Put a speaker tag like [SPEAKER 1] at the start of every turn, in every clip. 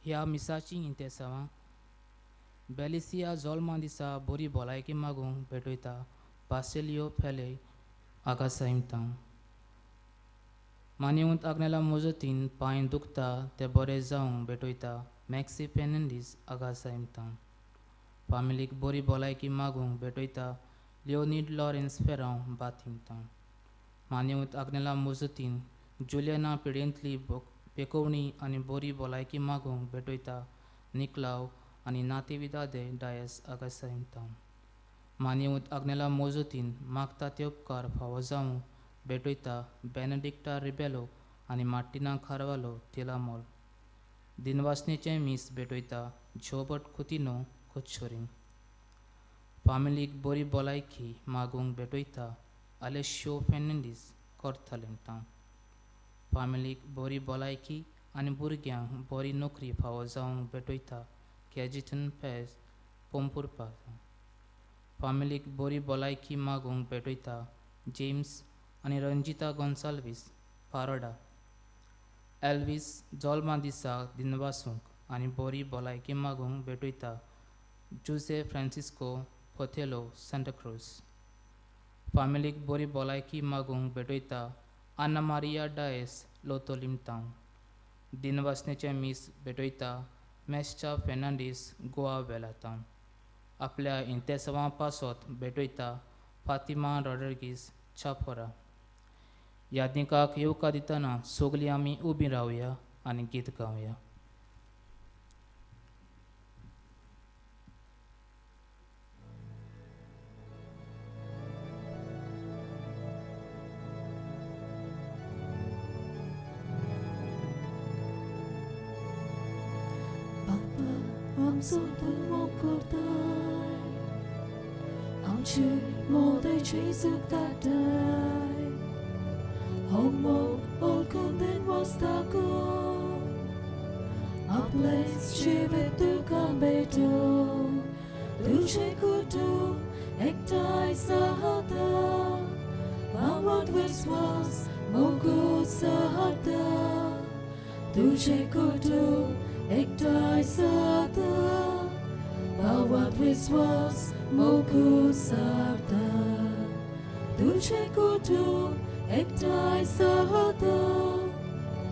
[SPEAKER 1] ह्या मिसाची इंतेसावा बेलिसिया जॉल्मा दिसा बरी भलायकी मागूंक भेटयता बासेलियो फेले आगासाइमतां मानिवंत आग्नेला मोजतीन पांय दुखता ते बरे जावंक भेटयता मॅक्सी फेर्नांडीस आगासाइमतां फामिलीक बरी भलायकी मागूंक भेटयता लिओनीड लॉरेन्स फेरांव बाथिमतां मानिवंत आग्नेला मोजतीन जुलियना पिडेंतली पेकोवणी आनी बरी भलायकी मागूंक भेटयता निकलाव आनी नातेविदादे डायस आगासाइमतां मानिवंत आग्नेला मोजतीन मागता ते उपकार फावो जावंक भेटयता बेनेडिक्टा रिबेलो आनी मार्टिना खारवालो तिलामोल दिनवासनेचे मीस भेटयता जोबट कुतिनो कुच्छोरींग फामिलीक बरी भलायकी मागूंक भेटयता आलेशियो फेर्नांडीस कोर्थालेंतां फामिलीक बरी भलायकी आनी भुरग्यांक बरी नोकरी फावो जावंक भेटयता कॅजिटन पेज पोंपुरपा फामिलीक बरी भलायकी मागूंक भेटयता जेम्स आनी रंजिता गोन्साल्वीस पारोडा एल्वीस जॉल्मा दिसा दिनवासूंक आनी बरी भलायकी मागूंक भेटयता जुसे फ्रांसिस्को पोथेलो सांताक्रूज फामिलीक बरी भलायकी मागूंक भेटयता आना मारिया डायस लोतोलिमतां दिनवासनेचे मीस भेटयता मेस्टा फेर्नांडीस गोवा वेलातां आपल्या इंतेसवा पासत भेटयता फातिमा रॉड्रिगीस चापोरा यादनिकाक येवकार दितना सगळीं आमी उबीं रावया आनी गीत गावया.
[SPEAKER 2] Sotto mokordai Amchi mode Jesu dadai Homo olkunden wastago A place chive tu kambeto Luce kutu ektai sahada Bawat wiswas mogu sahada Luce kutu ektai sahada Bawat wiswas mogu sahada Luce kutu ektai sahada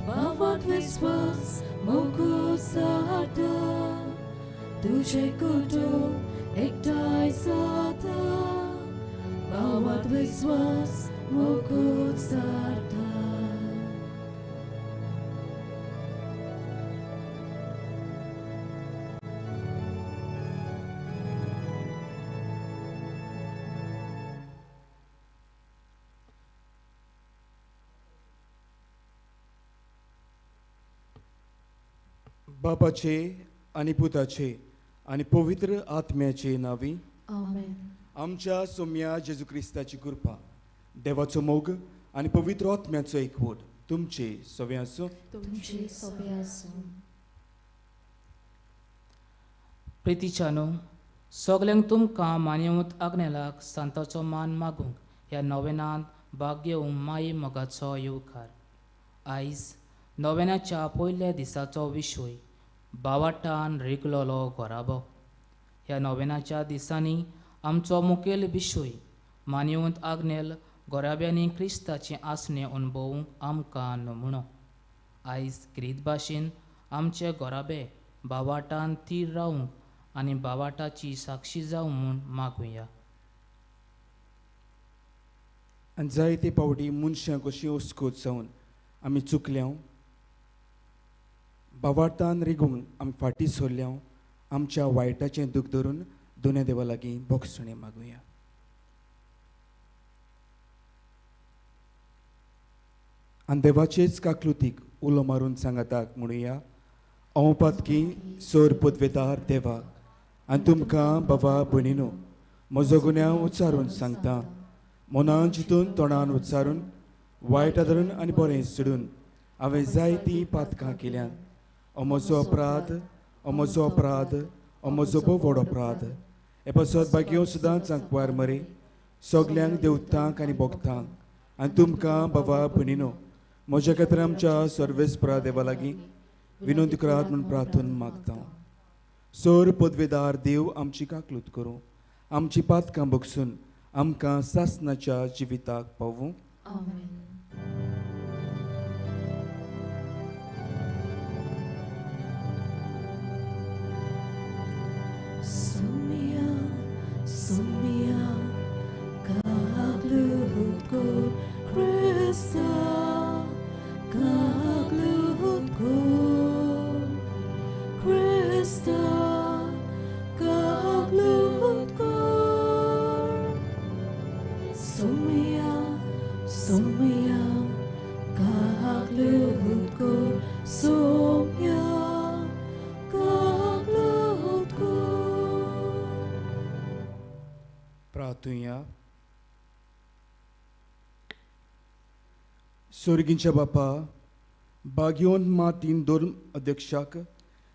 [SPEAKER 2] Bawat wiswas mogu sahada Luce kutu ektai sahada Bawat wiswas mogu sahada
[SPEAKER 3] बापाचे आनी पुताचे आनी पवित्र आत्म्याचे नावी
[SPEAKER 2] आमेन.
[SPEAKER 3] आमच्या सोम्या जेजू क्रिस्ताची कृपा देवाचो मोग आनी पवित्र आत्म्याचो एकवट तुमचे सवे आसूं.
[SPEAKER 2] तुमचे सवे आसूं.
[SPEAKER 1] प्रितीच्यानो सगल्यांक तुमकां मानिवंत आग्नेलाक सांताचो मान मागूंक ह्या नोवेनांत भाग घेवंक माये मोगाचो येवकार. आयज नोवेनाच्या पयल्या दिसाचो विशय बावाटान रिगलोलो घोराबो. ह्या नोवेनाच्या दिसांनी आमचो मुखेल विशय मानिवंत आग्नेल गोराब्यांनी क्रिस्ताचें आसणें अणभवूंक आमकां नमुनो. आयज क्रीत भाशेन आमचे गोराबे बावाटान थीर रावंक आनी बावाटाची साक्षी जावं म्हूण मागुया.
[SPEAKER 3] आनी जायते पावटी मनशां कशीं ओस्कोत जावन आमी चुकल्या बावाटान रिगूंक आमी फाटीं सरल्या आमच्या वायटाचें दूख धरून दोनूय देवा लागीं बोगसणे मागुया. आनी देवाचेच काकलुतीक उलो मारून सांगाताक म्हणुया अवपातकी सोर पदवेदार देवा आनी तुमकां बाबा भयणीनो म्हजो गुन्यांव उच्चारून सांगता. मनान चिंतून तोंडान उच्चारून वायट धरून आनी बरें सोडून हांवें जायतीं पातकां केल्यात. म्हजो अपराध म्हजो अपराध म्हजो भोव व्हड अपराध. हे पासत भाग्यो सदांच सांगवार मरे सगल्यांक देवतांक आनी भोगतांक आनी तुमकां बाबा भयणीनो म्हज्या खातीर आमच्या सर्वेस्परा देवा लागीं विनोद करात म्हणून प्रार्थून मागता सोर पदवेदार देव आमची काकलूत करूं आमची पातकां बगसून आमकां सासनाच्या जिविताक पावूं
[SPEAKER 2] आमेन. Sumia, Sumia, Kaglutko, Krista, Kaglutko, Krista, Kaglutko, Sumia, Sumia, Kaglutko, Sumia, Kaglutko.
[SPEAKER 3] प्रार्थुया स्वर्गींच्या बापा बागयोन मातीन दोन अध्यक्षाक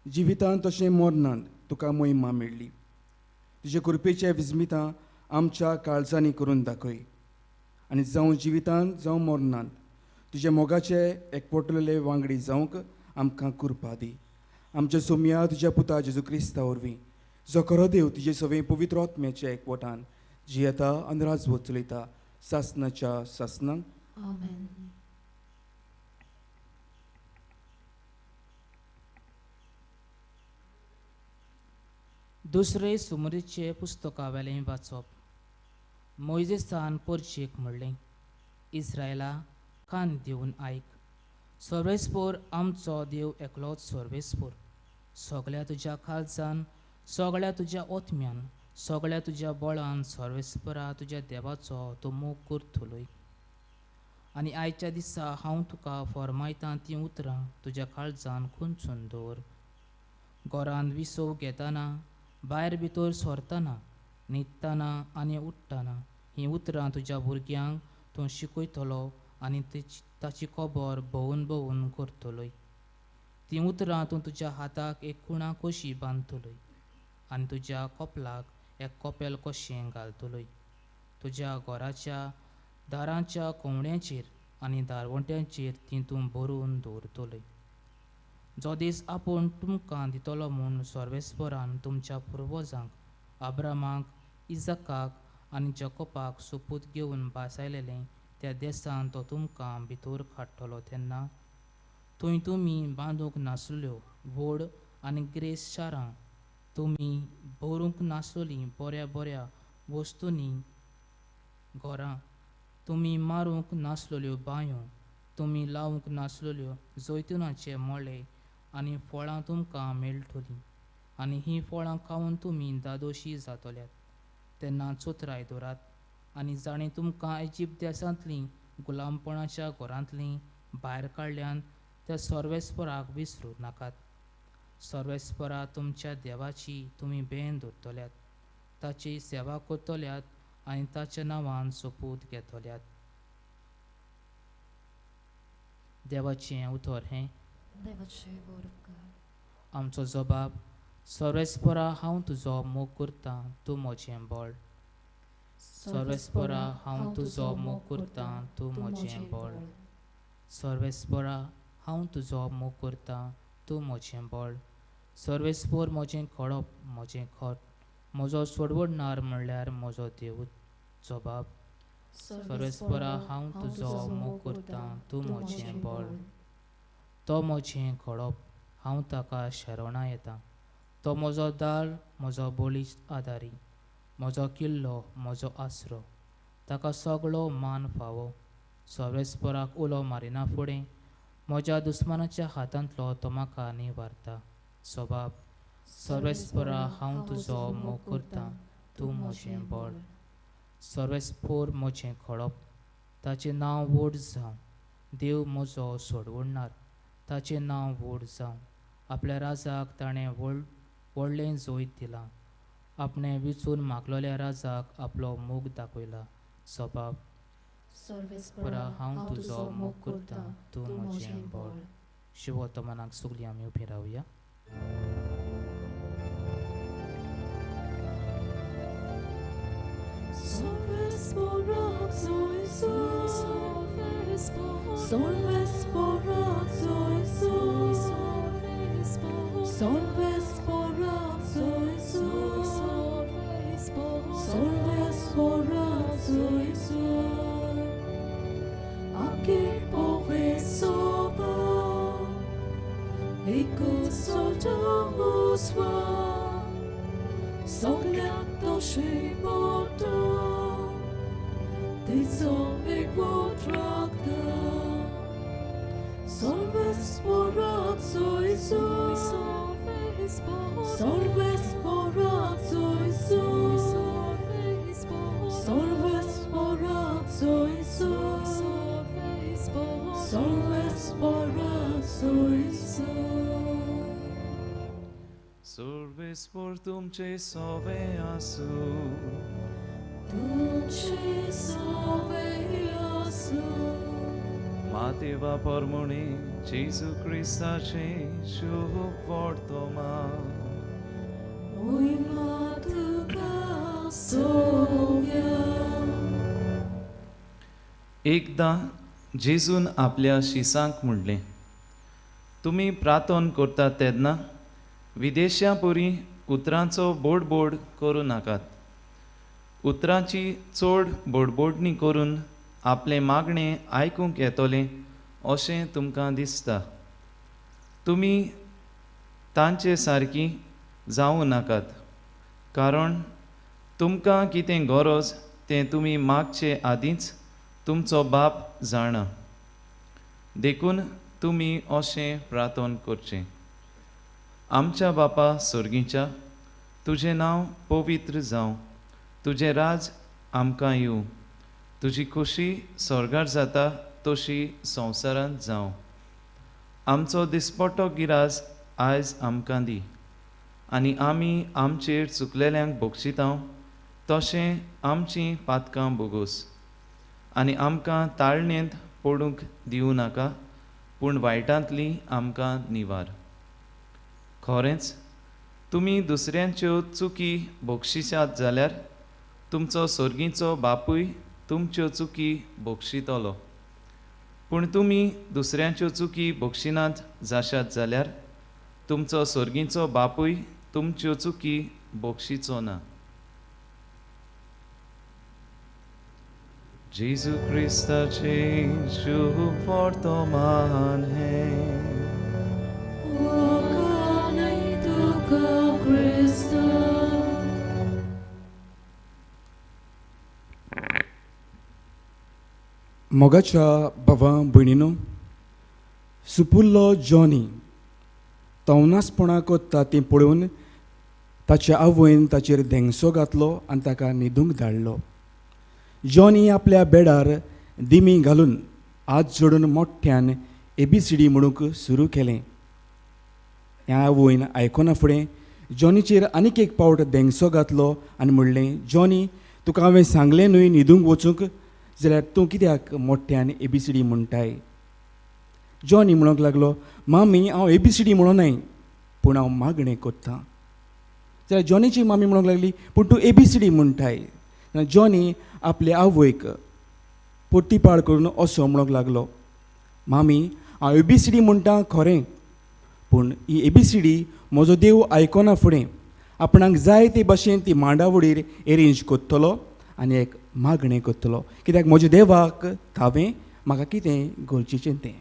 [SPEAKER 3] जिवितांत तशें मरणांत तुका मोहिमा मेळ्ळी तुजे कृपेच्या विस्मितां आमच्या काळजांनी करून दाखय आनी जावं जिवितांत जावं मरणांत तुजे मोगाचे एकवटलेले वांगडी जावंक आमकां कृपा दी आमच्या सोम्या तुज्या पुता जेजू क्रिस्ता वरवीं जो खरो देव तुजे सवे पवित्र आत्म्याच्या एकवटान जी येता आनी राजवट चलयता सासनाच्या सासनांक
[SPEAKER 2] Amen.
[SPEAKER 1] दुसरे सुमरीचे पुस्तकावेलें वाचप मोइजेसान पोरचेक म्हणलें इस्रायला कान दिवन आयक सर्वेस्पोर आमचो देव एकलोच सर्वेस्पोर सगळ्या तुज्या खालसान सगळ्या तुज्या ओतम्यान सगळ्या तुज्या बळान सर्वेस्परा तुज्या देवाचो तूं मोग करतलोय आनी आयच्या दिसा हांव तुका फरमायतां तीं उतरां तुज्या काळजान खुंचून दवर घरांत विसव घेतना भायर भितर सरतना न्हिदतना आनी उठ्ठना हीं उतरां तुज्या भुरग्यांक तूं शिकयतलो आनी ताची खबर भोवून भोवून करतलोय तीं उतरां तूं तुज्या हाताक एक कुणा कशी बांदतलोय आनी तुज्या कपलाक एक कपेल कशें घालतलोय तुज्या घराच्या दारांच्या कोंवड्यांचेर आनी दारवंट्यांचेर तीं तूं बरोवन दवरतलोय जो दीस आपूण तुमकां दितलो म्हूण सर्वेस्परान तुमच्या पुर्वजांक आब्रामाक इजकाक आनी जकोपाक सोपूत घेवन बासायलेलें त्या देसान तो तुमकां भितर काडटलो तेन्ना थंय तुमी बांदूंक नासल्यो व्हड आनी ग्रेस शारां तुमी भरूंक नासलोलीं बऱ्या बऱ्या वस्तूंनी घरां तुमी मारूंक नासलेल्यो बांयो तुमी लावंक नासलेल्यो जैतुनाचे मळे आनी फळां तुमकां मेळटलीं आनी हीं फळां खावन तुमी दादोशी जातल्यात तेन्ना चोत्राय दवरात आनी जाणीं तुमकां इजिप्त देशांतलीं गुलामपणाच्या घरांतलीं भायर काडल्यान त्या सर्वेस्पराक विसरूं नाकात सर्वेस्परा तुमच्या देवाची तुमी भेंड दवरतल्यात ताची सेवा करतल्यात आनी ताच्या नांवान सोपूत घेतल्यात देवाचें उतर हें
[SPEAKER 2] देवाचे वरकार
[SPEAKER 1] आमचो जबाब सर्वेस्परा हांव तुजो मोग करतां तूं म्हजें बळ सर्वेस्परा हांव तुजो मोग करतां तूं म्हजें बळ सर्वेस्परा हांव तुजो मोग करतां तूं म्हजें बळ सर्वेस्पोर म्हजें खडप म्हजें खट म्हजो सोडवडणार म्हणल्यार म्हजो देव जबाब सर्वेस्परा हांव तुजो मोग करतां तूं म्हजें बळ तो म्हजें खडप हांव ताका शेरोणा येतां तो म्हजो दाळ म्हजो बळीश्ट आदारी म्हजो किल्लो म्हजो आसरो ताका सगळो मान फावो सर्वेस्पराक उलो मारिना फुडें म्हज्या दुस्मानाच्या हातांतलो तो म्हाका निवारता सबाब सर्वेस्परा हांव तुजो मोग करतां तूं म्हजें बळ सर्वेस्पोर म्हजें खडप ताचें नांव व्हड जावं देव म्हजो सोडवडणार ताचें नांव व्हड जावं आपल्या राजाक ताणें व्हडलें जोयत दिलां आपणें विचून मागलोल्या राजाक आपलो मोग दाखयला सबाब
[SPEAKER 2] सर्वेस्परा
[SPEAKER 1] हांव तुजो मोग करतां तूं म्हजें बळ शिवोत मनाक सगळीं आमी उबीं रावया
[SPEAKER 2] Sorvespora, Jesus. Sorvespora, Sorvespora, Jesus. odozwa, soglia dosi borta, ty co ekvotrakta, solves morazzo Isus, solves morazzo Isus, solves morazzo Isus, solves morazzo Isus.
[SPEAKER 4] Surve sportum ce sove asu,
[SPEAKER 2] Duce soveasu,
[SPEAKER 4] Mateva pormoni, Jesu Christa ce शुभ वर्तमा.
[SPEAKER 2] oi matuka sovia.
[SPEAKER 4] एकदा जेजून आपल्या शिसांक म्हणलें, तुमी प्रार्थना करतात तेन्ना विदेशा परी उतरांचो बोडबोड करूं नाकात. उतरांची चड बोडबोडणी करून आपले मागणें आयकूंक येतोलें अशें तुमकां दिसता. तुमी तांचे सारकीं जावं नाकात, कारण तुमकां कितें गरज तें तुमी मागचे आदींच तुमचो बाप जाणा. देखून तुमी अशें प्रार्थना करचें. आमच्या बापा सुर्गीच्या, तुजें नांव पवित्र जावं, तुजें राज आमकां येवं, तुजी खुशी स्वर्गार जाता तशी संवसारांत जावं. आमचो दिसपट्टो गिराज आयज आमकां दी, आनी आमी आमचेर चुकलेल्यांक बक्षितांव तशें आमचीं पातकां बोगोस. आनी आमकां ताळणेंत पडूंक दिवं नाका, पूण वायटांतली आमकां निवार. खरेंच तुमी दुसऱ्यांच्यो चुकी बक्षिशात जाल्यार तुमचो स्वर्गीचो बापूय तुमच्यो चुकी बक्षितलो. पूण तुमी दुसऱ्यांच्यो चुकी बक्षिनात जाशात जाल्यार तुमचो स्वर्गीचो बापूय तुमच्यो चुकी बक्षिचो ना. जेजू क्रिस्ताचे शुभ वर्तमान है.
[SPEAKER 3] मोगाच्या भावा भयणीनो, सुपुल्लो जॉनी तवनासपणां कोत्ता तें पळोवन ताच्या आवयन ताचेर धेंगसो घातलो आनी ताका न्हिदूंक धाडलो. जॉनी आपल्या बेडार दिमी घालून हात जोडून मोठ्यान ABCD म्हणूंक सुरू केलें. ह्या आवयन आयकोना फुडें जॉनीचेर आनीक एक पावट धेंगसो घातलो आनी म्हणलें, जॉनी, तुका हांवें सांगलें न्हय न्हिदूंक वचूंक, जाल्यार तूं कित्याक मोठ्यान ABCD म्हणटाय. जॉनी म्हणूंक लागलो, मामी, हांव ABCD म्हणोनाय, पूण हांव मागणें कोत्तां. जाल्यार जॉनीची मामी म्हणूंक लागली, पूण तूं ABCD म्हणटाय. जॉनी आपल्या आवयक पोटीपाड करून असो म्हणूंक लागलो, मामी, हांव ABCD म्हणटा खरें, पूण ही ABCD म्हजो देव आयकोना फुडें आपणाक जाय ते भाशेन ती मांडावळीर एरेंज कोत्तलो आनी एक मागणें कोत्तलो, कित्याक म्हज्या देवाक हांवें म्हाका कितें गरजेचें तें.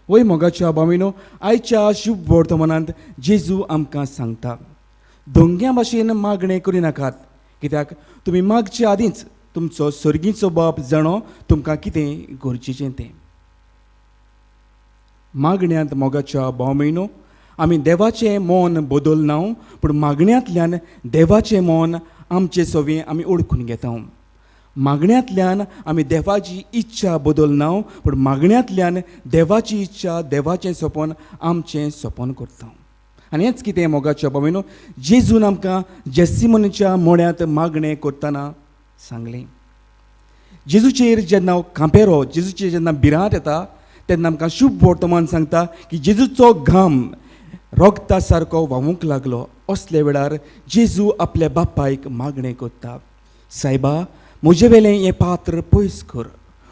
[SPEAKER 3] वय मोगाच्या भावीनो, आयच्या शुभ वर्तमानांत जेजू आमकां सांगता, दोंग्या भाशेन मागणें करिनाकात, कित्याक तुमी मागचे आदींच तुमचो सर्गीचो बाप जाणो तुमकां कितें गरजेचें तें. मागण्यांत मोगाच्या भावमयनो, आमी देवाचें मोन बदलना, पूण मागण्यांतल्यान देवाचें मोन आमचे सवें आमी ओळखून घेता. मागण्यांतल्यान आमी देवाची इच्छा बदलना, पूण मागण्यांतल्यान देवाची इच्छा, देवाचें सपन आमचें सपन करता. आनी हेंच कितें मोगाच्या भावमयनो जेजून आमकां जेसिमोनाच्या मोड्यांत मागणें करतना सांगलें. जेजूचेर जेन्ना कांपेरो, जेजूचेर जेन्ना भिरांत येता तेन्ना आमकां शुभ वर्तमान सांगता की जेजूचो घाम रोगता सारको व्हांवूंक लागलो. असले वेळार जेजू आपल्या बापायक मागणें करता, सायबा, म्हजे वेलें हें पात्र पयस कर.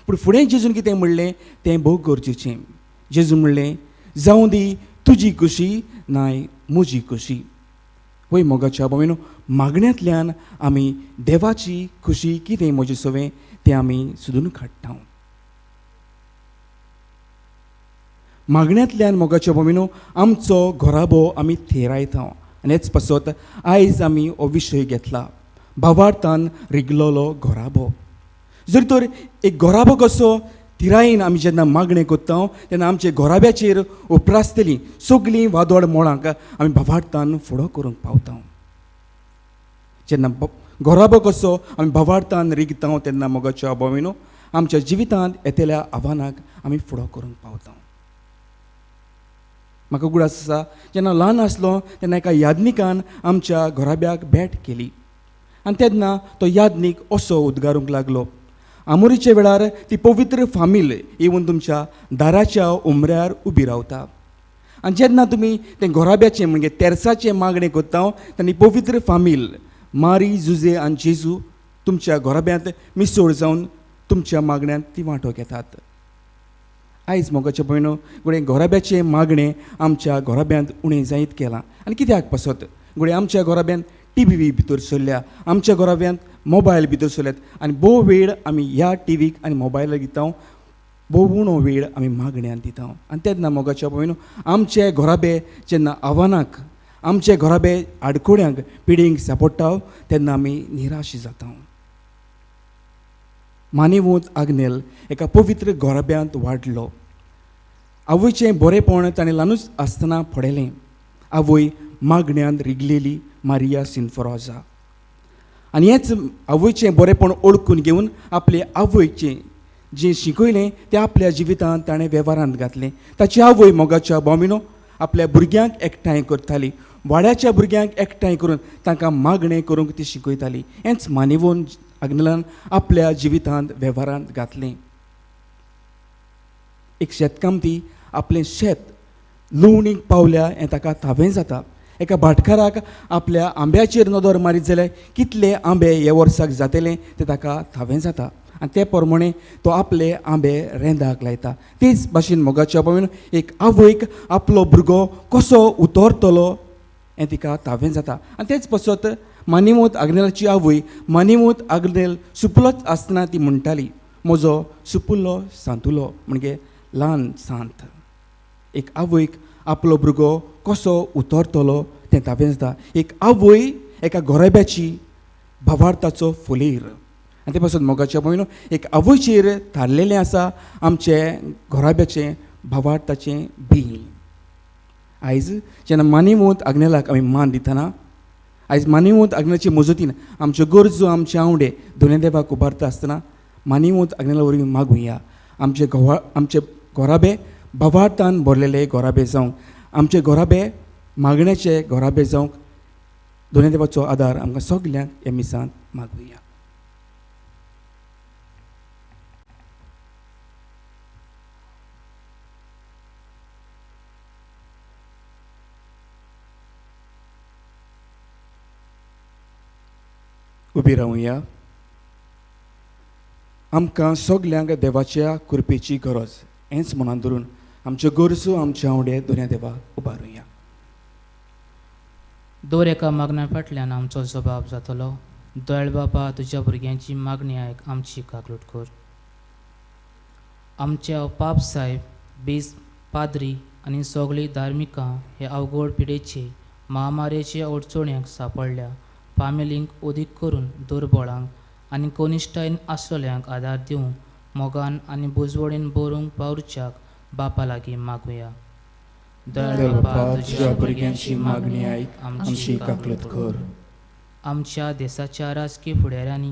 [SPEAKER 3] पूण फुडें जेजून कितें म्हणलें तें भोव गरजेचें. जेजू म्हणलें, जावं दी तुजी खुशी नाय म्हजी खुशी. वय मोगाच्या भावनो, मागण्यांतल्यान आमी देवाची खुशी कितें म्हजें सवें तें आमी सोदून काडटा. मागण्यांतल्यान मोगाच्या भोमिनो आमचो घोराबो आमी थेरायता आनी हेच पासत आयज आमी हो विशय घेतला भावार्थान रिगलोलो घोराबो. जर तर एक घोराबो कसो थिरायेन आमी जेन्ना मागणें करता तेन्ना आमचे घोराब्याचेर उपरासतलीं सगळीं वादोड मोळांक आमी भावार्थान फुडो करूंक पावता. जेन्ना घोराबो कसो आमी भावार्थान रिगता तेन्ना मोगाच्या भोमिनो आमच्या जिवितांत येतल्या आव्हानाक आमी फुडो करूंक पावता. म्हाका उगडास आसा जेन्ना ल्हान आसलो तेन्ना एका यादनिकान आमच्या घोराब्याक भेट केली आनी तेन्ना तो यादनीक असो उद्गारूंक लागलो, आमोरीचे वेळार ती पवित्र फामील येवन तुमच्या दाराच्या उमऱ्यार उबी रावता आनी जेन्ना तुमी तें घोराब्याचें म्हणजे तेर्साचें मागणें करता तेन्ना ही पवित्र फामील मारी जुजे आनी जेजू तुमच्या घोराब्यांत मिसळ जावन तुमच्या मागण्यांत ती वांटो घेतात. आयज मोगाच्या भयणो गुडे घोराब्याचें मागणें आमच्या घोराब्यांत उणें जायत केलां आनी कित्याक पासत गुडे आमच्या घोराब्यांत टीव्ही भितर सरल्या, आमच्या घोराब्यांत मोबायल भितर सरल्यात आनी भोव वेळ आमी ह्या टीव्हीक आनी मोबायलाक दिता, भोव उणो वेळ आमी मागण्यांत दिता. आनी तेन्ना मोगाच्या भयणो आमचे घोराबे जेन्ना आव्हानाक आमचे घोराबे आडकोड्यांक पिडींक सांपडटा तेन्ना आमी निराश जाता. मानिवूत आग्नेल एका पवित्र घोराब्यांत वाडलो. आवयचें बरेपण ताणें ल्हानूच आसतना पडयलें. आवय मागण्यांत रिगलेली मारिया सिन्फरोजा आनी हेंच आवयचें बरेपण ओळखून घेवन आपले आवयचें जें शिकयलें तें आपल्या जिवितांत ताणें वेव्हारांत घातलें. ताची आवय मोगाच्या भोमिनो आपल्या भुरग्यांक एकठांय करताली, वाड्याच्या भुरग्यांक एकठांय करून तांकां मागणें करूंक ती शिकयताली. हेंच मानिवून आग्नेलान आपल्या जिवितांत वेव्हारांत घातलें. एक शेतकामती आपलें शेत लुवणीक पावल्या हें ताका थावें जाता. एका भाटकाराक आपल्या आंब्याचेर नदर मारीत जाल्यार कितले आंबे हे वर्साक जातले तें ताका थावें जाता आनी ते प्रमाणे तो आपले आंबे रेंदाक लायता. तेच भाशेन मोगाच्या भयण एक आवयक आपलो भुरगो कसो उतोरतलो हें तिका थावें जाता. आनी तेच पासत मानिवूत आग्नेलाची आवय मानिवूत आग्नेल सुपलोच आसतना ती म्हणटाली, म्हजो सुपुल्लो सांतुलो म्हणजे ल्हान सांत. एक आवयक आपलो भुरगो कसो उतोरतलो तें थावें जाता. एक आवय एका घोराब्याची भावार्थाचो फुलेर आनी ते पासून मोगाच्या भयणो एक आवयचेर थारलेलें आसा आमचे घोराब्याचें भावार्थाचें बीं. आयज जेन्ना मानिवूत आग्नेलाक आमी मान दितना आयज मानिवूत आग्नेलाचे मजतीन आमच्यो गरजो आमचे आवडे दोनूय देवाक उबारता आसतना मानिवूत आग्नेला वरवीं मागुया. आमचे घोराबे भावार्थान भरलेले घोराबे जावंक, आमचे घोराबे मागण्याचे घोराबे जावंक दोनूय देवाचो आदार आमकां सगल्यांक ह्या मिसांत मागुया. उबी रावुया. आमकां सगल्यांक देवाच्या कृपेची गरज हेंच मनांत धरून आमच्यो गरजो आमचे आवडे दोनूय देवाक उबारुया.
[SPEAKER 1] दर एका मागण्या फाटल्यान आमचो जबाब जातलो. दयाळ बाबा तुज्या भुरग्यांची मागणी आयक, आमची काकलूट कर. आमच्या पाप साहेब, बेस पाद्री आनी सगळीं धार्मिकां हे अवघड पिडेचे महामारेचे अडचण्यांक सांपडल्या फामिलींक ओदीक करून दुर्बळांक आनी कनिश्टायेन आसलेल्यांक आदार दिवंक मोगान आनी बुजवणेन बरोवंक पावरच्याक बापा लागीं मागुया. दयाळ बाबा तुज्या भुरग्यांची मागणी आयक, आमची काकलूट कर. आमच्या देशाच्या राजकीय फुडाऱ्यांनी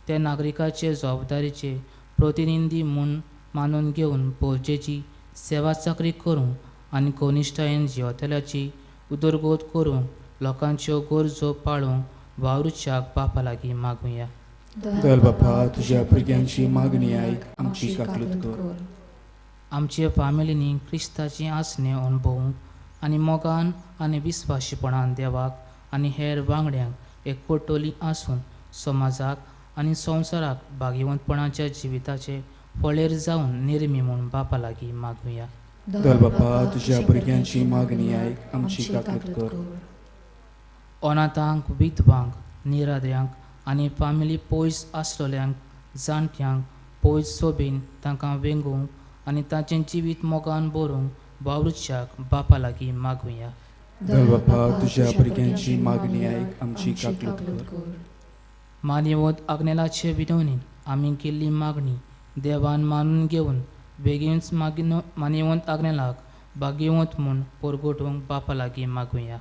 [SPEAKER 1] त्या नागरिकाचे जबाबदारीचे प्रतिनिधी म्हूण मानून घेवन पोरजेची सेवा चाकरी करूंक आनी कनिश्टायेन जिवतल्याची उदरगत करूंक लोकांच्यो गरजो पाळोवंक वावरूच्याक बापा लागीं मागुया.
[SPEAKER 3] दयाळ बापा तुज्या भुरग्यांची मागणी आयक, आमची काकलूट कर.
[SPEAKER 1] आमचे फामिलींनी क्रिस्ताची आसणे अणभवूंक आनी मोगान आनी विस्वाशीपणान देवाक आनी हेर वांगड्यांक एकपटोली आसून समाजाक आनी संवसाराक भागिवंतपणाच्या जिविताचे फळेर जावन निर्मी म्हूण बापा लागीं मागुया.
[SPEAKER 3] दयाळ बापा तुज्या भुरग्यांची मागणी आयक, आमची काकलूट कर.
[SPEAKER 1] अनाथांक, विधवांक, निराद्र्यांक आनी फामिली पयस आसलेल्यांक जाणट्यांक पयस सोबीन तांकां वेंगूंक आनी तांचें जिवीत मोगान बरोवंक वावरूच्याक बापा लागीं मागुया.
[SPEAKER 3] देव बापा तुझ्या भुरग्यांची मागणी आयक आमची काकलूत कर.
[SPEAKER 1] मान्यवत आग्नेलाचे विनवणीन आमी केल्ली मागणी देवान मानून घेवन बेगीनच मान्यवंत आग्नेलाक भाग्यवंत म्हूण परगटूंक बापा लागीं मागुया.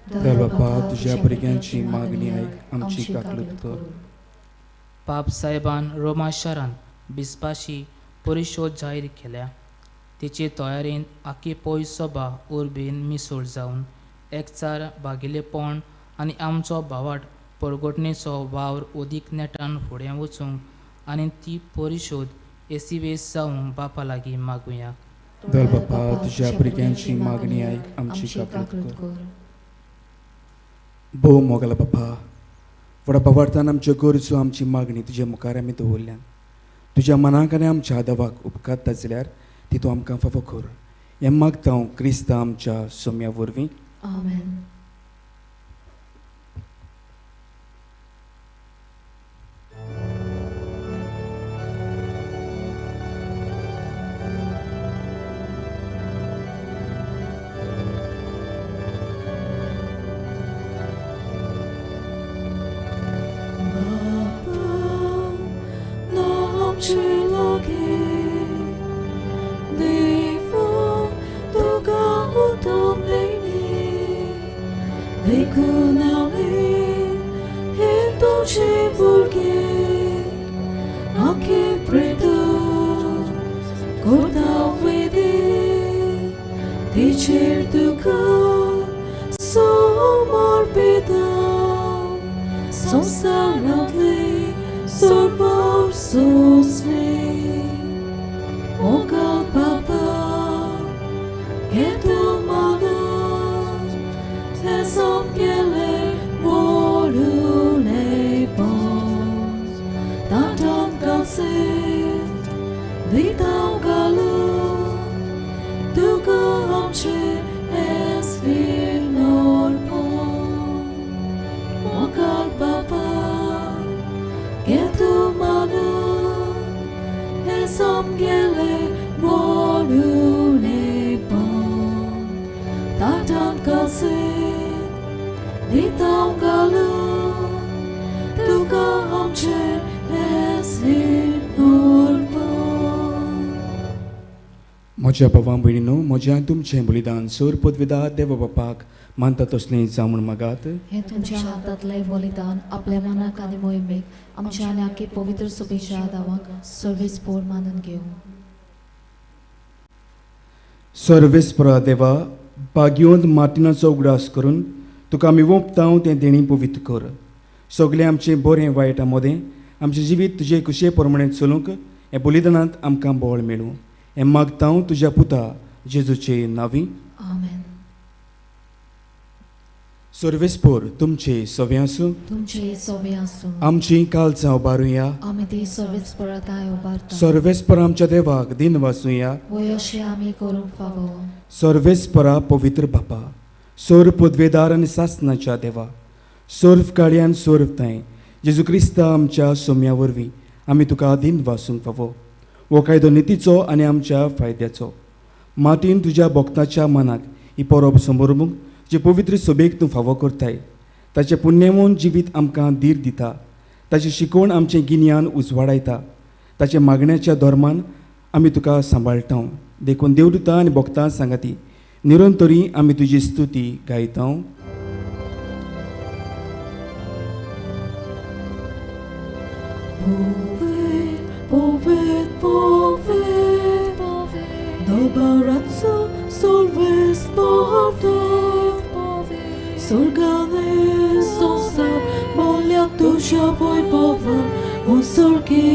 [SPEAKER 3] देव बापा तुझ्या भुरग्यांची मागणी आयक आमची काकलूत कर.
[SPEAKER 1] पाप साहेबान रोमा शारान बिस्पाशी परिशोध जाहीर केल्या. तिचे तयारेन आखी पयस सभा उर्बेन मिसळ जावन एकचार भागिलेपण आनी आमचो भावाट परगटणेचो वावर ओदीक नेटान फुडें वचूंक आनी ती परिशोध येसिवेस जावंक बापा लागीं मागुया.
[SPEAKER 3] देव बापा तुझ्या भुरग्यांची मागणी आयक आमची काकलूत कर. भोव मोगला बापा व्हडा भावार्थान आमच्यो गरजो आमची मागणी तुज्या मुखार आमी दवरल्या. तुज्या मनाक आनी आमच्या आदवाक उपकारता जाल्यार ती तूं आमकां फावो कर. हें मागता हांव क्रिस्त आमच्या सोम्या वरवीं.
[SPEAKER 2] आमेन.
[SPEAKER 3] म्हज्या भावां भयणीनो म्हज्या तुमचें बलिदान सोर पदवीदार देव बापाक मानता तसलें जावं म्हूण मागात.
[SPEAKER 2] हे तुमच्या हातांतलें बलिदान आपल्या मनाक आनी मोहिमेक आमच्या आनी आख्खे पवित्र सभेच्या आदावाक सर्वेस्पोर मानून घेवं.
[SPEAKER 3] सर्वेस्परा देवा भाग्यवंत मार्टिनाचो उगडास करून तुका आमी ओंपतांव तें देणी पवित्र कर. सगळें आमचें बरें वायट मदें आमचें जिवीत तुजे कुशे प्रमाणें चलूंक हे बलिदानांत आमकां बळ मेळूं. हें मागता हांव तुज्या पुता जेजूचे नांवी.
[SPEAKER 2] आमेन.
[SPEAKER 3] सर्वेस्पोर तुमचे सवे आसूं.
[SPEAKER 2] तुमचे सवे आसूं.
[SPEAKER 3] आमची काळजां उबारुया.
[SPEAKER 2] आमी ती सर्वेस्पराताय उबारता.
[SPEAKER 3] सर्वेस्पर आमच्या देवाक दिन वाचुया.
[SPEAKER 2] वय अशें आमी करूंक फावो.
[SPEAKER 3] सर्वेस्परा पवित्र बापा सोर पदवेदार आनी सासनाच्या देवा सोर्व काळ्यान सोर्व ताय जेजू क्रिस्ता आमच्या सोम्या वरवीं आमी तुका दिन वाचूंक फावो. हो कायदो नितीचो आनी आमच्या फायद्याचो. मातीन तुज्या भक्ताच्या मनाक ही परब समोरूंक जे पवित्र सभेक तूं फावो करताय ताचें पुण्यमोन जिवीत आमकां धीर दिता. ताची शिकवण आमचें गिन्यान उजवाडायता. ताच्या मागण्याच्या धर्मान आमी तुका सांबाळटा. देखून देवदूतां आनी भक्तां सांगाती निरंतरी आमी तुजी स्तुती गायता.
[SPEAKER 2] Povet, povet, povet, dobaraco, solves povet, povet, sorgane, sosa, molia tuja voi povet, un sorgi,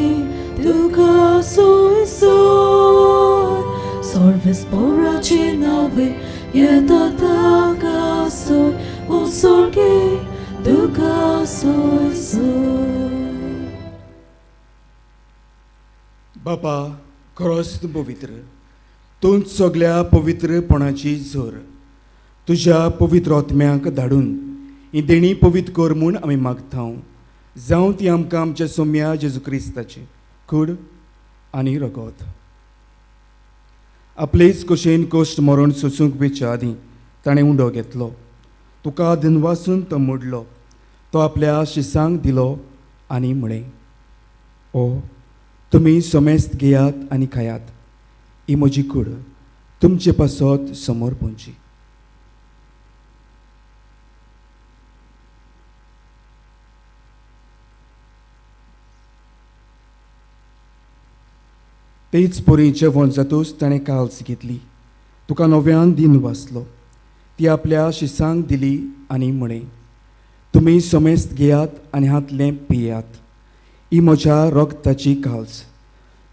[SPEAKER 2] duca soi soi, solves poraci nave, yeta taga soi, un sorgi, duca soi soi.
[SPEAKER 3] बापा खरोच तूं पवित्र. तूंच सगळ्या पवित्रपणाची झर तुज्या पवित्र आत्म्याक धाडून ही देणी पवित्र कर म्हूण आमी मागता. जावं ती आमकां आमच्या सोम्या जेजू क्रिस्ताची कूड आनी रगत. आपलेच कुशेन कोश्ट मरून सोसूंक वेच्या आदीं ताणें उंडो घेतलो. तुका दिनवासून तो मोडलो. तो आपल्या शिसांक दिलो आनी म्हळें, ओ तुमी सोमेस्त घेयात आनी खायात. ही म्हजी कूड तुमचे पासत समोर पोंची. तेच पोरीचें जेवण जातूच ताणें काल्स घेतली. तुका नव्यान दिन वाचलो. ती आपल्या शिसांक दिली आनी म्हळें, तुमी सोमेस्त घेयात आनी हातलें पियात. ही म्हज्या रगताची काल्स,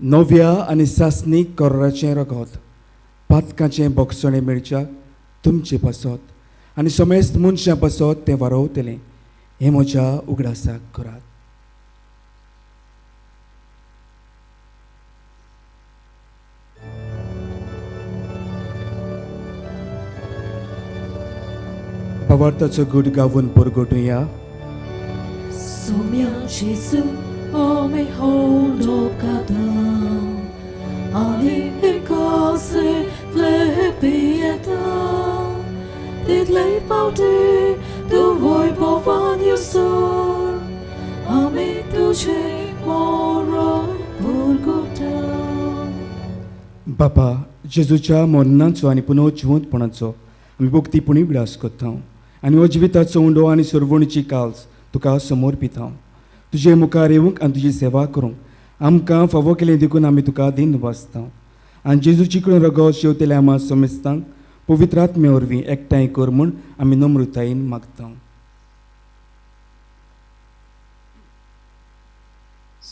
[SPEAKER 3] नव्या आनी सासणीक कोर्राचें रगत, पातकाचें बोगसणें मेळच्याक तुमचे पासत आनी सोमेस्त मनशां पासत तें वारोवतलें. हें म्हज्या उगडासाक करात. भावार्थाचो good गावून परगोटुया.
[SPEAKER 2] Soumia Jésus, oh mes hondo kadam, ani ekose le pieta, dit le pauti, tu voi povan yusor, ami tuje moro purgutam.
[SPEAKER 3] बापा जेजूच्या मरणाचो आनी पुनर्जिवंतपणाचो आमी भक्तीपणी विलास करता आनी हो जिविताचो उंडो आनी सरवणीची काल्स तुका समोर पिता. तुजे मुखार येवंक आनी तुजी सेवा करूंक आमकां फावो केलें देखून आमी तुका दिन वाचता. आनी जेजूची कडेन रगत शेवतेल्या आमा समेस्तांक पवित्र आत्मे वरवीं एकठांय कर म्हूण आमी नम्रतायेन मागता.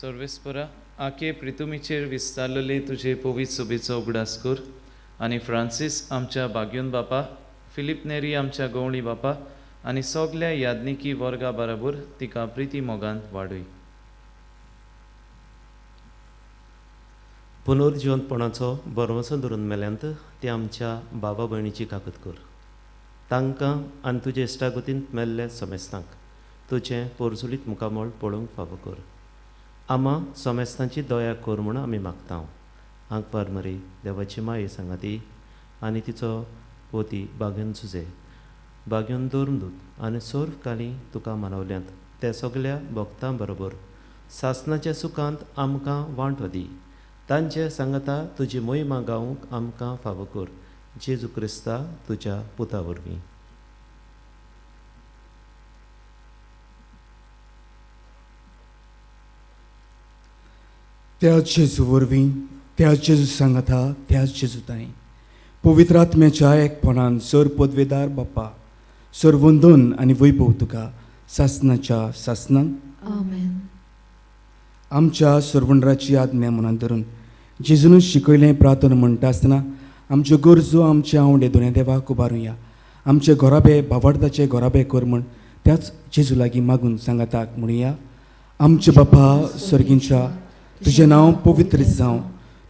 [SPEAKER 4] सर्वेस्परा आखे प्रितुमीचेर विस्तारलेले तुजे पवित्र सोबेचो उगडास कर आनी फ्रांसीस आमच्या बाग्योन बापा, फिलीप नेरी आमच्या गवळी बापा आनी सगल्या यादनिकी वर्गा बरोबर तिका प्रिती मोगान वाडय.
[SPEAKER 5] पुनर्जिवंतपणाचो बरवंसो धरून मेल्यांत ते आमच्या बाबा भयणीची काकूत कर. तांकां आनी तुजे इश्टागतींत मेल्ले समेस्तांक तुजें पोरसुलीत मुखामोळ पळोवंक फावो कर. आमा समेस्तांची दया कर म्हूण आमी मागता. हांग परमरी देवाची माये सांगाती आनी तिचो पोती बागेन झुजे बागेन दोरमदूत आनी सोर्फ काली तुका मानवल्यांत ते सगल्या भक्तां बरोबर सासणाच्या सुखांत आमकां वांटो दी. तांचे सांगता तुजी मोहिमा गावूंक आमकां फावो कर. जेजू क्रिस्ता तुज्या पुता वरवीं.
[SPEAKER 3] त्याच जेजू वरवीं, त्याच जेजू सांगता, त्याच जेजू ताई पवित्र आत्म्याच्या एकपणान सर पदवेदार बापा, सर वंदन आनी वैभव तुका सासणाच्या सासणांक
[SPEAKER 2] Amen.
[SPEAKER 3] आमच्या सरवंडराची आज्ञा मनात धरून जेजून शिकयलें प्रार्थना म्हणटा आसतना आमच्यो गरजो आमचे आवडे दोनूय देवाक उबारुया. आमचे घोराबे भावार्थाचे घोराबे कर म्हण त्याच जेजू लागीं मागून सांगाताक म्हणुया. आमचे बापा सर्गींच्या, तुजें नांव पवित्र जावं,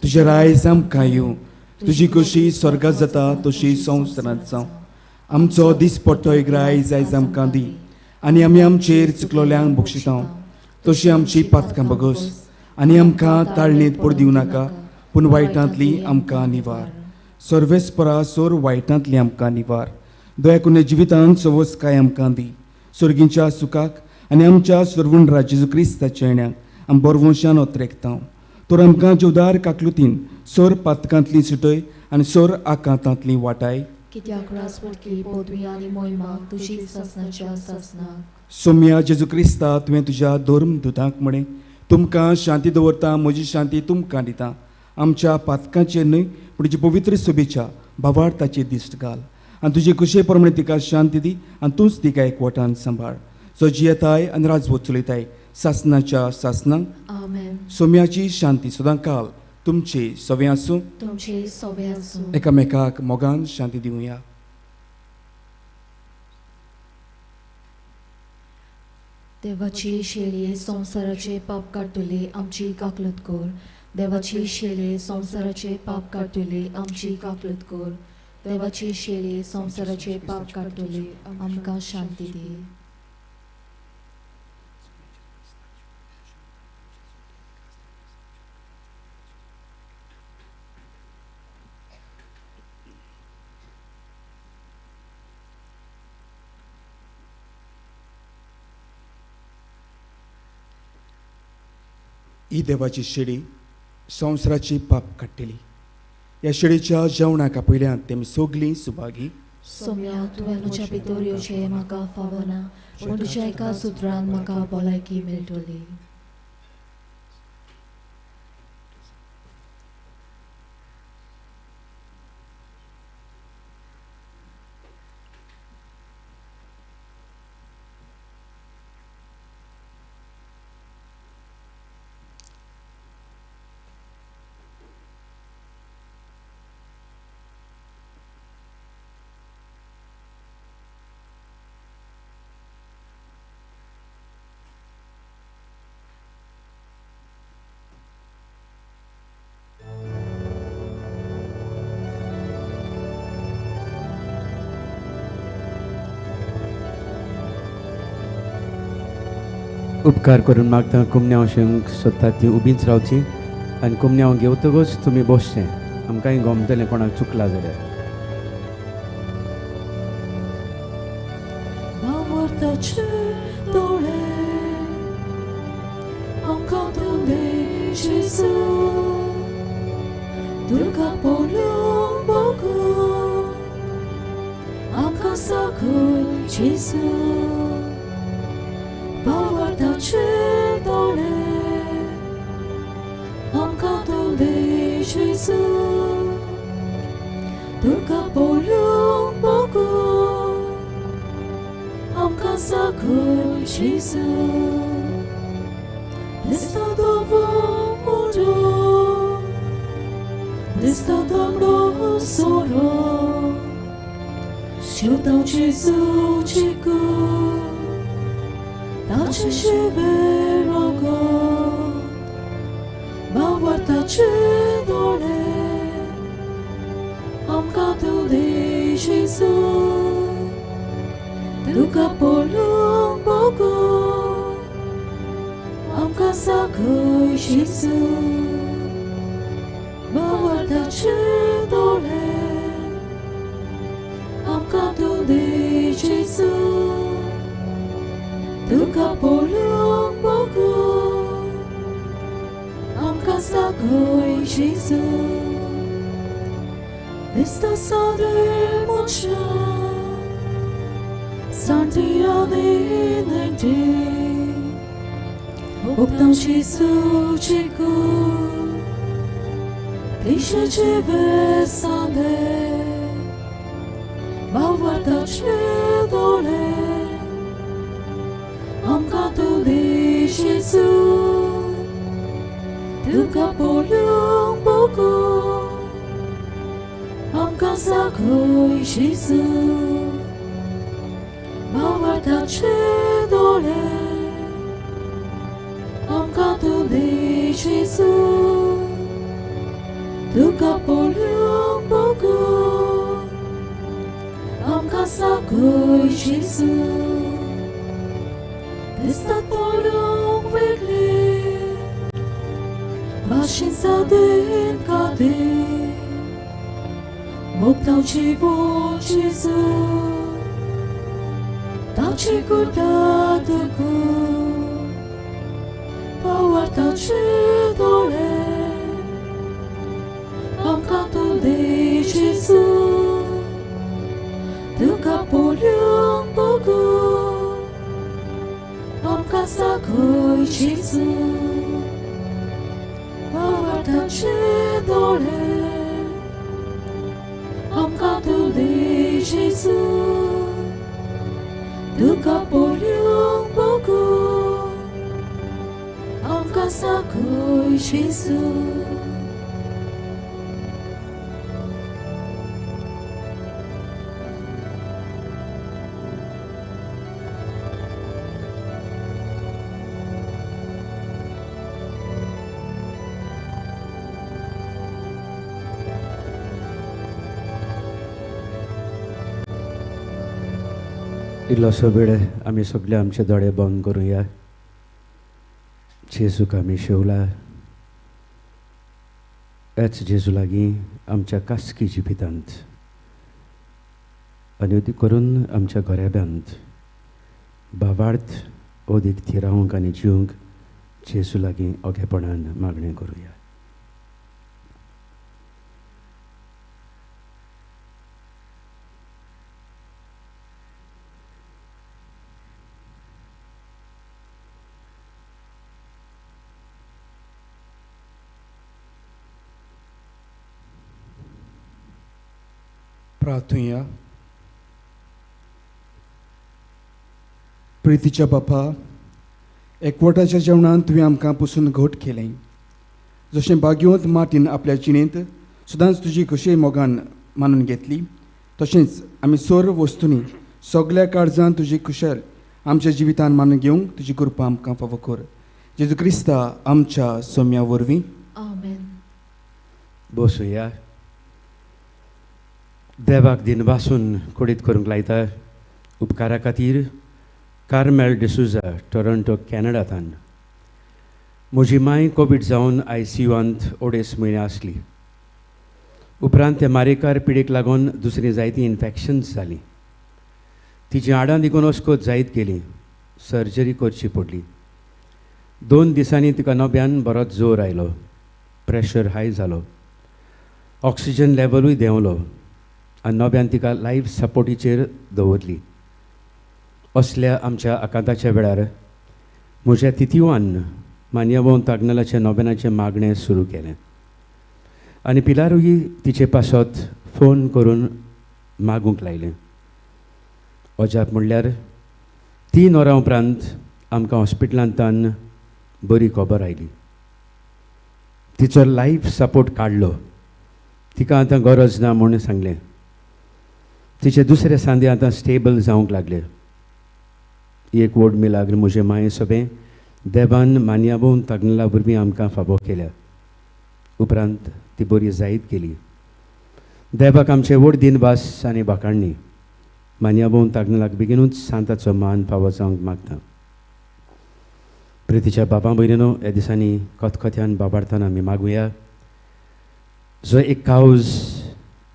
[SPEAKER 3] तुजें रायज आमकां येवं, तुजी कशी स्वर्गांत जाता तशी संवसारांत जावं. आमचो दिसपट्टो एक रायज आयज आमकां दी आनी आमी आमचेर चुकलोल्यांक बक्षिता तशी आमची पातकां बगस आनी आमकां ताळणेंत पड दिवं नाका पूण वायटांतली आमकां निवार. सर्वेस्परा सोर वायटांतली आमकां निवार. दया करून जिवितांत सवस काय आमकां दी. सर्गींच्या सुखाक आनी आमच्या सर्वण जेजू क्रिस्ताच्या येण्याक आमी बरवंशान ओत्रेकता. तर आमकां जोदार काकलुतीन सोर पातकांतली सुटय आनी सोर आकांतांतली वाटाय.
[SPEAKER 2] कित्याक राजवटली पदवी आनी मोहिमा तुजी सासणाच्या सासणाक.
[SPEAKER 3] सोम्या जेजू क्रिस्ता तुवें तुज्या धर्म दुतांक म्हणें, तुमकां शांती दवरता, म्हजी शांती तुमकां दिता. आमच्या पातकांचेर न्हय पूण तुजी पवित्र सोबेच्या भावार्थाचेर दिश्ट घाल आनी तुजे कुशे प्रमाणे तिका शांती दी आनी तूंच तिका एकवटान सांबाळ. सजी येताय आनी राजवट चलयताय सासणाच्या सासणांक.
[SPEAKER 2] Amen.
[SPEAKER 3] सोम्याची शांती सदां काल तुमचे सवे आसूं.
[SPEAKER 2] तुमचे सोबे आसूं.
[SPEAKER 3] एकामेकाक मोगान शांती दिवया.
[SPEAKER 2] देवाची शेळये संवसाराचे पाप काडटली आमची काकलत कर. देवाची शेळये संवसाराचे पाप काडटली आमची काकलत कर. देवाची शेळये संवसाराचे पाप काडटली आमकां शांती दी.
[SPEAKER 3] ही देवाची शिडी संवसाराची पाप काडटली. ह्या शिडीच्या जेवणाक पयल्यान तेमी सगलीं सुभागी.
[SPEAKER 2] सोम्या तुवें म्हज्या भितर येवचें म्हाका फावना, पूण तुज्या एका सुत्रान म्हाका भलायकी मेळटली.
[SPEAKER 6] उपकार करून मागता कुमन्यांव शेंक सोदता ती उबीच रावची आनी कुमन्यांव घेवतकच तुमी बसचें. आमकांय गमतलें कोणाक चुकला जाल्यार.
[SPEAKER 2] वावरताचे दोळे आमकां तूं दे जेजू, तुका पळोवंक बगून आमकां साखर जेजू. वावरताचे दोळे आमकां तूं दे जेजू, तुका पळोवंक बगून आमकां साखर जेजू. Lista dovo mundo, lista dobro soro, siutał Jezu ciku, dacie się wyrogo, bawarta czy dole, amka tu de Jezu, tuka polung bogu. Amka sakhoi Jezu, bawartache dole. Amka tu de Jezu, tuka polung bogu. Amka sakhoi Jezu, Vista sadre mocha, Santia de Optam Jezu ciku, Pisze ciebie sade, bawartace dole, amka tu de Jezu, tuka polung bogu, amka sakhoi Jezu, bawartace dole. Amka tu de Jezu, tuka polung bogu, amka sakhoi Jezu, Vista polung vegli, Bashin sadin kade, Moktaw chivo Jezu, Taw chikuta tuku, Bawartace dole, amka tu de Jezu, tuka polung bogu, amka sakhoi Jezu, bawartace dole, amka tu de Jezu, tuka polung bogu. Amka sakhoi Jezu.
[SPEAKER 6] इल्लोसो वेळ आमी सगळे आमचे दोळे बंद करुया. जेजूक आमी शेवला. हेच जेजू लागीं आमच्या कास्की जिवितांत आनी अदी करून आमच्या घराब्यांत भावार्थ ओदीक थिरावंक आनी जिवंक जेजू लागीं ओगेपणान मागणें करुया.
[SPEAKER 3] प्रार्थुया. प्रितीच्या बापा, एकवटाच्या जेवणान तुवें आमकां पसून घट केलें. जशें बागयोंत मातीन आपल्या जिणेंत सदांच तुजी कशी मोगान मानून घेतली, तशेंच आमी सर्व वस्तूंनी सगळ्या काळजान तुजी कुशल आमच्या जिवितान मानून घेवंक तुजी कृपा आमकां फावो कर. जेजू क्रिस्ता आमच्या सोम्या वरवीं.
[SPEAKER 2] आमेन.
[SPEAKER 6] बसूया. देवाक दिनवासून कुडीत करूंक लायता. उपकारा खातीर कार्मेल डिसुजा, टोरंटो, कॅनडांतल्यान. म्हजी माय कोवीड जावन ICUंत अडेच म्हयने आसली. उपरांत त्या मारेकार पिडेक लागून दुसरी जायती इन्फेक्शन्स जालीं. तिची आडां देखून वचकोत जायत गेली. सर्जरी करची पडली. 2 दिसांनी तिका नोब्यान बरोच जोर आयलो. प्रेशर हाय जालो. ऑक्सिजन लेवलूय देंवलो आनी नोब्यान तिका लायफ सपोर्टीचेर दवरली. असल्या आमच्या आकांताच्या वेळार म्हज्या तितीवान मान्यवोन तागनलाच्या नोबेनाचें मागणें सुरू केलें. आनी पिलारूय तिचे पासत फोन करून मागूंक लायलें. अजाप म्हणल्यार 3 वरां उपरांत आमकां हॉस्पिटलांतान बरी खबर आयली. तिचो लायफ सपोर्ट काडलो. तिका आतां गरज ना म्हूण सांगलें. तिचे दुसरे सांदे आतां स्टेबल जावंक लागले. एक व्हड मिलाग्र म्हजे माये सोबें देवान मान्याबोवन तागनला वरवीं आमकां फावो केल्या. उपरांत ती बरी जायत गेली. देवाक आमचे व्हड दिनवास आनी बाकाणणी. मान्याबोवन तागनलाक बेगीनूच सांताचो मान फावो जावंक मागता. प्रितीच्या बाबा भयणीनो, ह्या दिसांनी खतखत्यान बाबार्थान आमी मागुया. जो एक कावज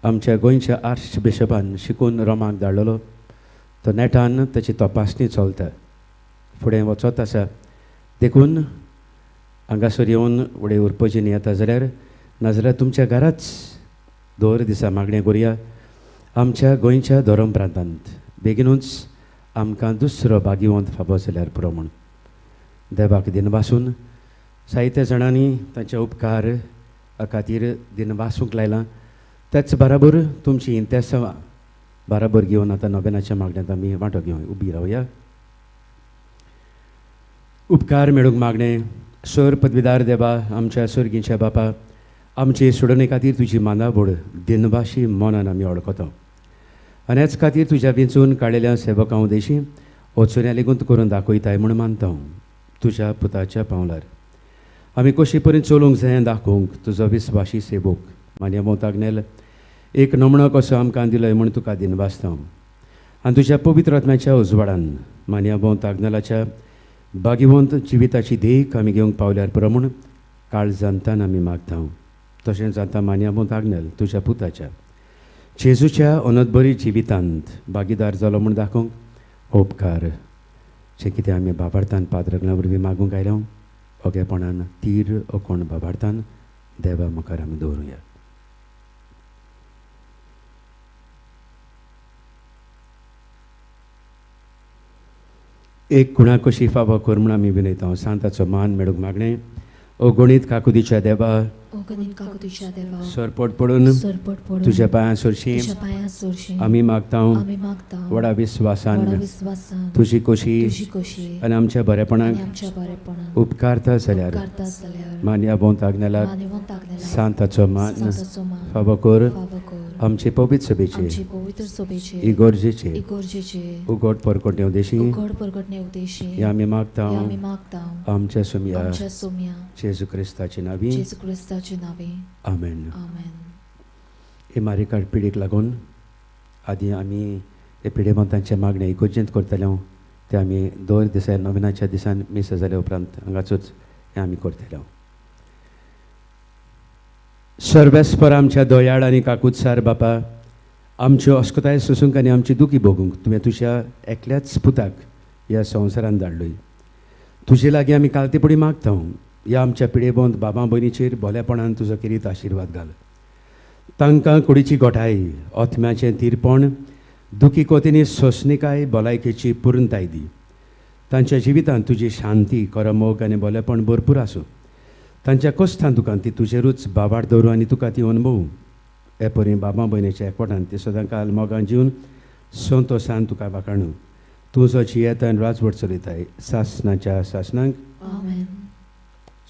[SPEAKER 6] आमच्या गोंयच्या आर्च बिशपान शिकून रोमाक धाडलेलो, तो नेटान ताची तपासणी चलता. फुडें वचत आसा. देखून हांगासर येवन फुडें उरपाची येता जाल्यार नाजाल्यार तुमच्या घराच दर दिसा मागणें करुया. आमच्या गोंयच्या धर्म प्रांतांत बेगीनूच आमकां दुसरो भाग्यवंत फाबो जाल्यार पुरो म्हूण देवाक दिनवासून जायत्या जाणांनी तांचे उपकार खातीर दिनवासूंक लायलां. त्याच बराबर तुमची इंतेसां बराबर घेवन आतां नोबेनाच्या मागण्यांत आमी वांटो घेवन उबी रावया. उपकार मेळूंक मागणें. सर पदवीदार देवा, आमच्या सर्गीच्या बापा, आमचे सोडणे खातीर तुजी मानावड दिनवाशी मनान आमी वळखता. आनी हेच खातीर तुज्या वेंचून काडिल्ल्या सेवकां उदेशी वचून लेगून करून दाखयताय म्हूण मानता. तुज्या पुताच्या पावलार आमी कशी पर्यंत चलोवंक जाय दाखोवंक तुजो विस्वाशी सेवक मान्यवो तागनेल एक नमणो कसो आमकां दिलोय म्हूण तुका दिनवासता. आनी तुज्या पवित्र आत्म्याच्या उजवाडान मान्यवो तागनेलाच्या भाग्यवंत जिविताची देख आमी घेवंक पावल्यार पुरो म्हूण काळजांतान आमी मागता. तशेंच आतां मान्यवो तागनेल तुज्या पुताच्या जेजूच्या अनदबरी जिवितांत भागीदार जालो म्हूण दाखोवंक उपकार. जें कितें आमी बाबार्थान पाद्रगणा वरवीं मागूंक आयल्या ओगेपणान तीर ओकोण बाबार्थान देवा मुखार आमी दवरुया. एक गुणा कशी फावो कर म्हूण आमी विनयता. सांताचो मान मेळूंक मागणें. ओ गणीत काकुदीच्या देवा,
[SPEAKER 2] गणीत काकुदीच्या देवा,
[SPEAKER 6] सरपट पडून
[SPEAKER 2] सरपट पडून
[SPEAKER 6] तुज्या पांयां सरशीं
[SPEAKER 2] तुज्या पांयां सरशीं
[SPEAKER 6] आमी मागता.
[SPEAKER 2] आमी मागता.
[SPEAKER 6] व्हडा विस्वासान
[SPEAKER 2] व्हडा विस्वासान
[SPEAKER 6] तुजी खोशी
[SPEAKER 2] तुजी खोशी
[SPEAKER 6] आनी आमच्या बरेपणाक
[SPEAKER 2] आनी आमच्या बरेपणाक
[SPEAKER 6] उपकारता जाल्यार
[SPEAKER 2] उपकारता जाल्यार
[SPEAKER 6] मान्यवो तागनेलाक
[SPEAKER 2] मान्यवंत तागनेलाक
[SPEAKER 6] सांताचो मान
[SPEAKER 2] सांताचो मान
[SPEAKER 6] फावो कर.
[SPEAKER 2] फावो कर.
[SPEAKER 6] आमचे पवित्र सभेचे
[SPEAKER 2] आमची पवित्र सभेचे
[SPEAKER 6] इगोर्जेचे
[SPEAKER 2] इगोर्जेचे
[SPEAKER 6] उगड परकोटे उदेशी
[SPEAKER 2] उघड परगटणे उद्देशी
[SPEAKER 6] हे आमी मागता.
[SPEAKER 2] आमी मागता.
[SPEAKER 6] आमच्या सोम्या
[SPEAKER 2] आमच्या सोम्या
[SPEAKER 6] जेजू क्रिस्ताची नावी.
[SPEAKER 2] जेजू क्रिस्ताची नावे.
[SPEAKER 6] आमेन.
[SPEAKER 2] आमेन.
[SPEAKER 6] हे मारेकाड पिडीक लागून आदी आमी हे पिडेमंतांचे मागणे इगोर्जेंत करतले. ते आमी 2 दिसा नोवेनाच्या दिसान मीस जाल्या उपरांत हांगाचोच हे आमी करतले. सर्वेस्पर आमच्या दोयाळ आनी काकुत्सार बापा, आमच्यो अस्कोताय सोसूंक आनी आमची दुखी भोगूंक तुवें तुज्या एकल्याच पुताक ह्या संवसारांत धाडलोय. तुजे लागीं आमी कालतेपडी मागता ह्या आमच्या पिडेबंद बाबा भयणीचेर भोलेपणान तुजो किरीत आशिर्वाद घाल. तांकां कुडीची गोठाय, ओथम्याचें तीरपण, दुखी कोतींनी सोंसणिकाय, भलायकेची पुर्णताय दी. तांच्या जिवितांत तुजी शांती, करमोग आनी भलेपण भरपूर आसूं. तांच्या कश्टां दुखां ती तुजेरूच बाबाड दवरूं आनी तुका ती अनुभवूं. हे परी बाबा भयणीच्या एकवटान ती सदां काल मोगान जिवन संतोशान तुका वाखाणू. तूं जो जियेतान राजवट चलयताय सासनाच्या सासनांक.
[SPEAKER 2] आमेन.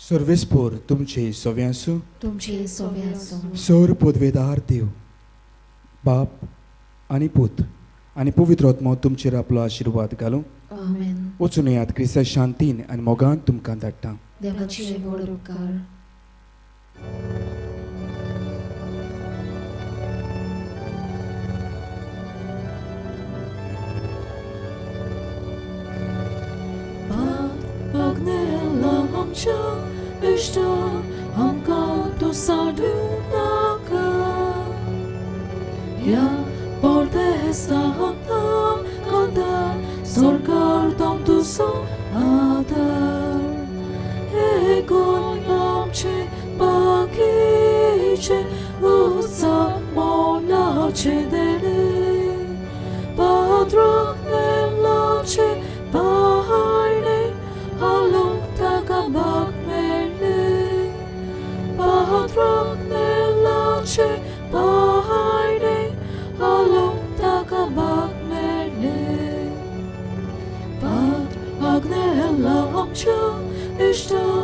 [SPEAKER 3] सर्वेस्पोर तुमचे सोवे आसूं.
[SPEAKER 2] तुमचे सोवे आसूं.
[SPEAKER 3] सोर पदवेदार देव, बाप आनी पूत आनी पवित्र आत्मो तुमचेर आपलो आशिर्वाद घालूं.
[SPEAKER 2] आमेन.
[SPEAKER 3] वचून येयात क्रिस्ता शांतीन आनी मोगान तुमकां धाडटा.
[SPEAKER 2] देवाचे व्हड उपकार. Agnella amcia ishta amka tu sadu naka ya porte hesta hanta kanda sorgar dam tu so adar egon amche bakiche usa mona cedere padro nella ce bahane Alung takabak mele, patrak nelache bahayde. Alung takabak mele, patrak nela amcha ishta